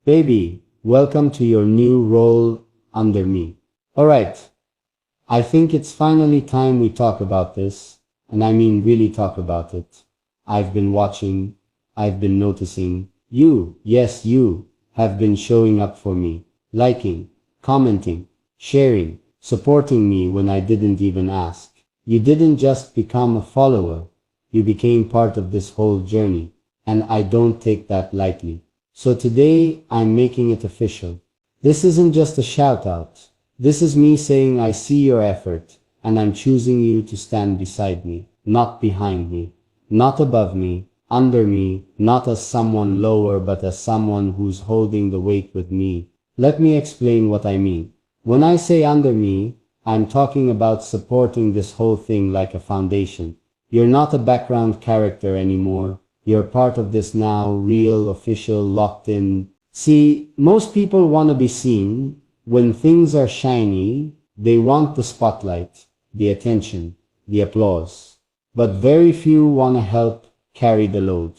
Baby, welcome to your new role under me. Alright, I think it's finally time we talk about this, and I mean really talk about it. I've been watching, I've been noticing, you, yes you, have been showing up for me, liking, commenting, sharing, supporting me when I didn't even ask. You didn't just become a follower, you became part of this whole journey, and I don't take that lightly. So today, I'm making it official. This isn't just a shout out. This is me saying I see your effort, and I'm choosing you to stand beside me, not behind me, not above me, under me, not as someone lower but as someone who's holding the weight with me. Let me explain what I mean. When I say under me, I'm talking about supporting this whole thing like a foundation. You're not a background character anymore. You're part of this now, real, official, locked in. See, most people want to be seen. When things are shiny, they want the spotlight, the attention, the applause. But very few want to help carry the load.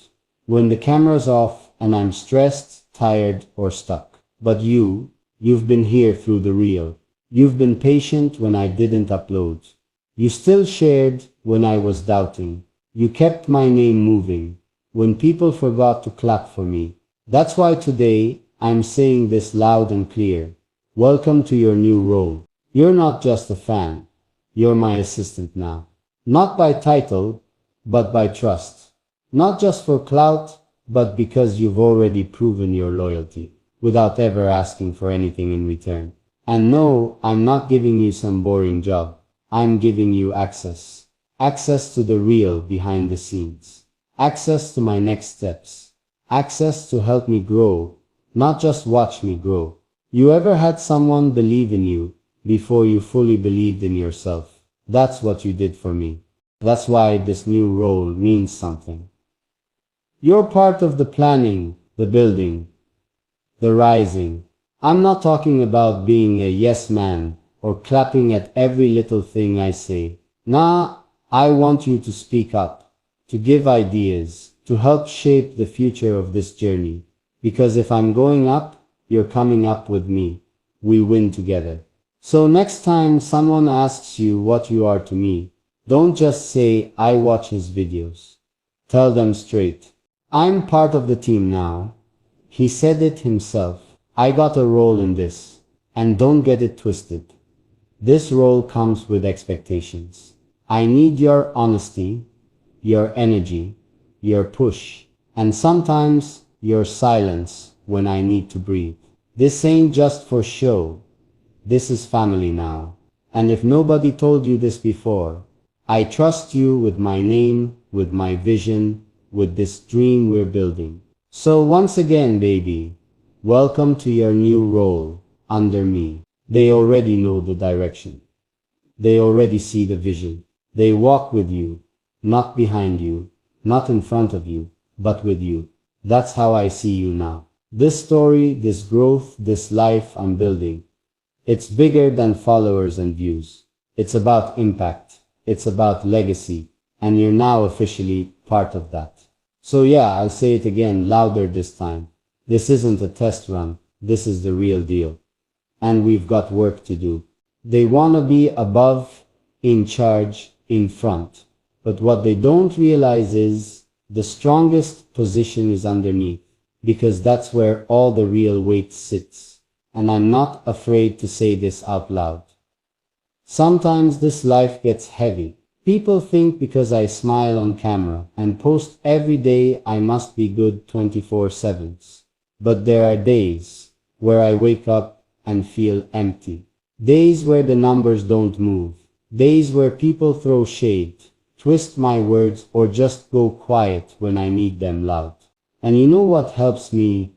When the camera's off and I'm stressed, tired, or stuck. But you've been here through the reel. You've been patient when I didn't upload. You still shared when I was doubting. You kept my name moving when people forgot to clap for me. That's why today I'm saying this loud and clear. Welcome to your new role. You're not just a fan. You're my assistant now. Not by title, but by trust. Not just for clout, but because you've already proven your loyalty, without ever asking for anything in return. And no, I'm not giving you some boring job. I'm giving you access. Access to the real behind the scenes. Access to my next steps. Access to help me grow, not just watch me grow. You ever had someone believe in you before you fully believed in yourself? That's what you did for me. That's why this new role means something. You're part of the planning, the building, the rising. I'm not talking about being a yes man or clapping at every little thing I say. Nah, I want you to speak up, to give ideas, to help shape the future of this journey. Because if I'm going up, you're coming up with me. We win together. So next time someone asks you what you are to me, don't just say, I watch his videos. Tell them straight. I'm part of the team now. He said it himself. I got a role in this. And don't get it twisted. This role comes with expectations. I need your honesty, your energy, your push, and sometimes your silence when I need to breathe. This ain't just for show. This is family now. And if nobody told you this before, I trust you with my name, with my vision, with this dream we're building. So once again, baby, welcome to your new role under me. They already know the direction. They already see the vision. They walk with you, not behind you, not in front of you, but with you. That's how I see you now. This story, this growth, this life I'm building, it's bigger than followers and views. It's about impact. It's about legacy. And you're now officially part of that. So yeah, I'll say it again, louder this time. This isn't a test run. This is the real deal. And we've got work to do. They want to be above, in charge, in front. But what they don't realize is the strongest position is underneath, because that's where all the real weight sits. And I'm not afraid to say this out loud. Sometimes this life gets heavy. People think because I smile on camera and post every day I must be good 24/7. But there are days where I wake up and feel empty. Days where the numbers don't move. Days where people throw shade, twist my words, or just go quiet when I need them loud. And you know what helps me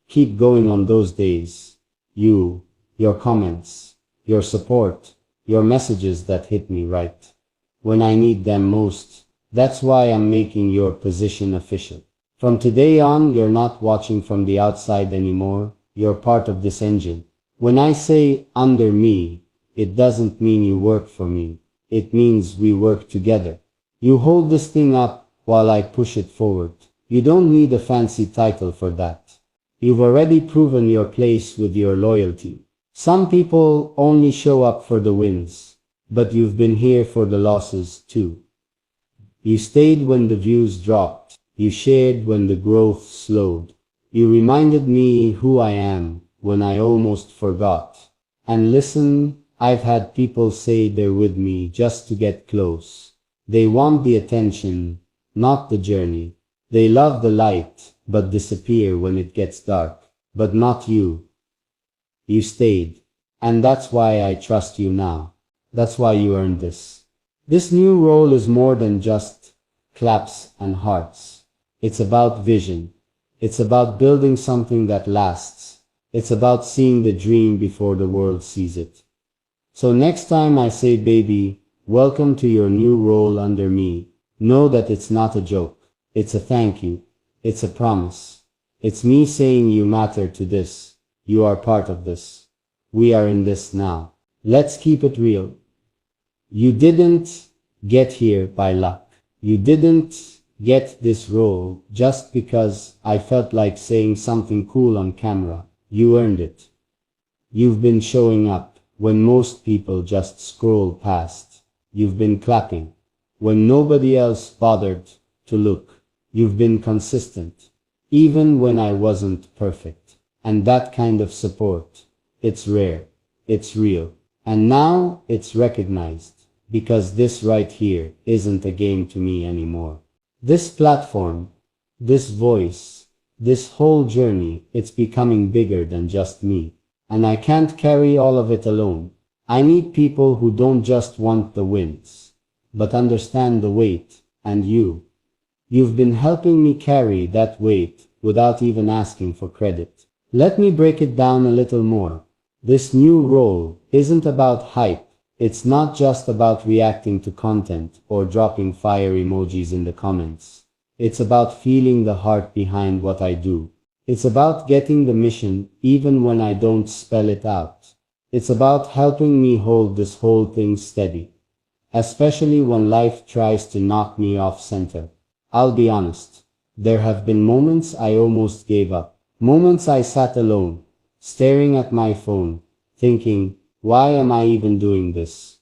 keep going on those days? Your comments, your support, your messages that hit me right when I need them most. That's why I'm making your position official. From today on, you're not watching from the outside anymore. You're part of this engine. When I say under me, it doesn't mean you work for me. It means we work together. You hold this thing up while I push it forward. You don't need a fancy title for that. You've already proven your place with your loyalty. Some people only show up for the wins, but you've been here for the losses too. You stayed when the views dropped. You shared when the growth slowed. You reminded me who I am when I almost forgot. And listen, I've had people say they're with me just to get close. They want the attention, not the journey. They love the light, but disappear when it gets dark. But not you. You stayed. And that's why I trust you now. That's why you earned this. This new role is more than just claps and hearts. It's about vision. It's about building something that lasts. It's about seeing the dream before the world sees it. So next time I say, baby, welcome to your new role under me, know that it's not a joke. It's a thank you. It's a promise. It's me saying you matter to this. You are part of this. We are in this now. Let's keep it real. You didn't get here by luck. You didn't get this role just because I felt like saying something cool on camera. You earned it. You've been showing up when most people just scroll past. You've been clapping when nobody else bothered to look. You've been consistent, even when I wasn't perfect. And that kind of support, it's rare, it's real. And now it's recognized, because this right here isn't a game to me anymore. This platform, this voice, this whole journey, it's becoming bigger than just me. And I can't carry all of it alone. I need people who don't just want the wins, but understand the weight. And you've been helping me carry that weight without even asking for credit. Let me break it down a little more. This new role isn't about hype. It's not just about reacting to content or dropping fire emojis in the comments. It's about feeling the heart behind what I do. It's about getting the mission even when I don't spell it out. It's about helping me hold this whole thing steady, especially when life tries to knock me off center. I'll be honest, there have been moments I almost gave up. Moments I sat alone, staring at my phone, thinking, why am I even doing this?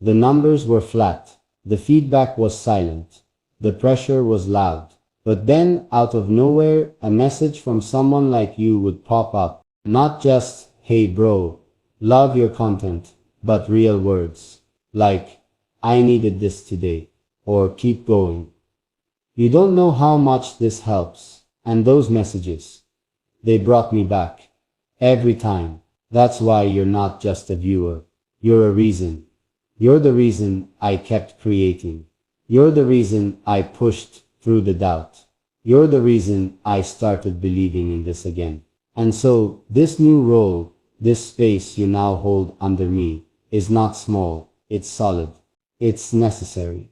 The numbers were flat, the feedback was silent, the pressure was loud. But then, out of nowhere, a message from someone like you would pop up. Not just, hey bro, love your content, but real words. Like, I needed this today, or keep going. You don't know how much this helps. And those messages, they brought me back. Every time. That's why you're not just a viewer. You're a reason. You're the reason I kept creating. You're the reason I pushed through the doubt. You're the reason I started believing in this again. And so, this new role, this space you now hold under me, is not small. It's solid. It's necessary.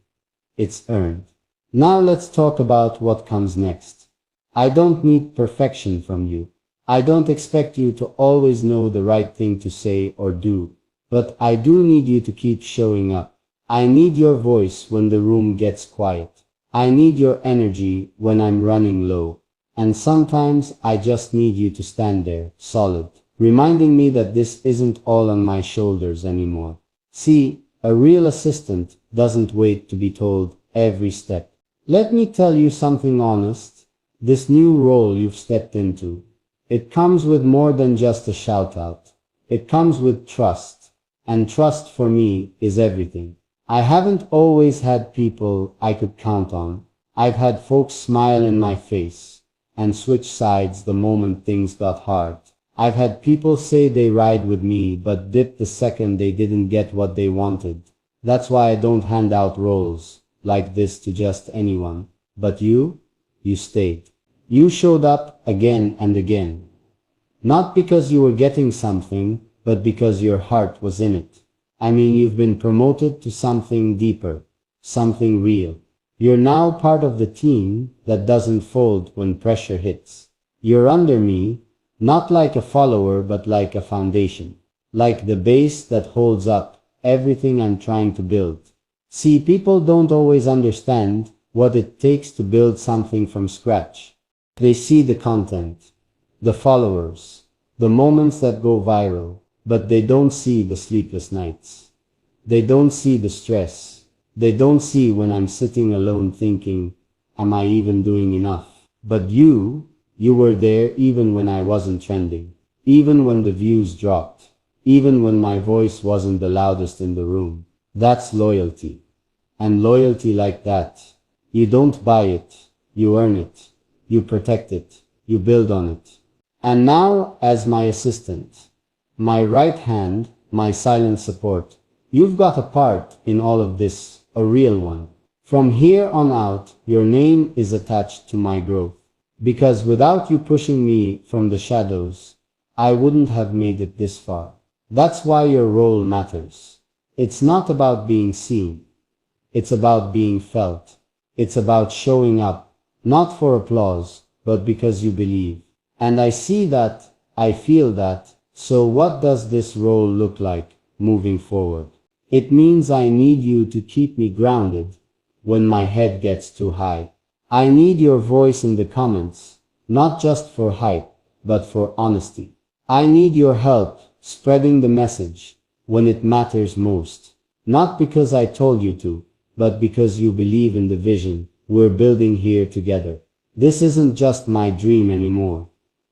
It's earned. Now let's talk about what comes next. I don't need perfection from you. I don't expect you to always know the right thing to say or do, but I do need you to keep showing up. I need your voice when the room gets quiet. I need your energy when I'm running low. And sometimes I just need you to stand there, solid, reminding me that this isn't all on my shoulders anymore. See, a real assistant doesn't wait to be told every step. Let me tell you something honest. This new role you've stepped into, it comes with more than just a shout out. It comes with trust. And trust for me is everything. I haven't always had people I could count on. I've had folks smile in my face and switch sides the moment things got hard. I've had people say they ride with me but dip the second they didn't get what they wanted. That's why I don't hand out roles like this to just anyone. But you stayed. You showed up again and again. Not because you were getting something, but because your heart was in it. I mean, you've been promoted to something deeper, something real. You're now part of the team that doesn't fold when pressure hits. You're under me, not like a follower, but like a foundation. Like the base that holds up everything I'm trying to build. See, people don't always understand what it takes to build something from scratch. They see the content, the followers, the moments that go viral, but they don't see the sleepless nights. They don't see the stress. They don't see when I'm sitting alone thinking, am I even doing enough? But you were there even when I wasn't trending, even when the views dropped, even when my voice wasn't the loudest in the room. That's loyalty. And loyalty like that, you don't buy it, you earn it, you protect it, you build on it. And now, as my assistant, my right hand, my silent support, you've got a part in all of this, a real one. From here on out, your name is attached to my growth. Because without you pushing me from the shadows, I wouldn't have made it this far. That's why your role matters. It's not about being seen. It's about being felt. It's about showing up, not for applause, but because you believe. And I see that, I feel that, so what does this role look like moving forward? It means I need you to keep me grounded when my head gets too high. I need your voice in the comments, not just for hype, but for honesty. I need your help spreading the message when it matters most. Not because I told you to, but because you believe in the vision we're building here together. This isn't just my dream anymore.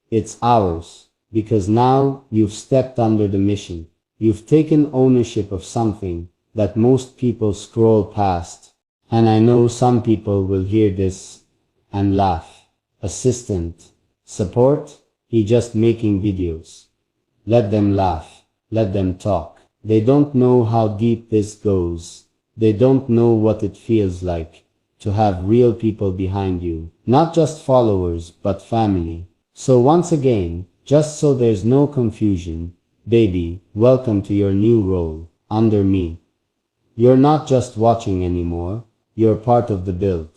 It's ours, because now you've stepped under the mission. You've taken ownership of something that most people scroll past. And I know some people will hear this and laugh. Assistant, support, he just making videos. Let them laugh. Let them talk. They don't know how deep this goes. They don't know what it feels like to have real people behind you. Not just followers, but family. So once again, just so there's no confusion, baby, welcome to your new role, under me. You're not just watching anymore, you're part of the build.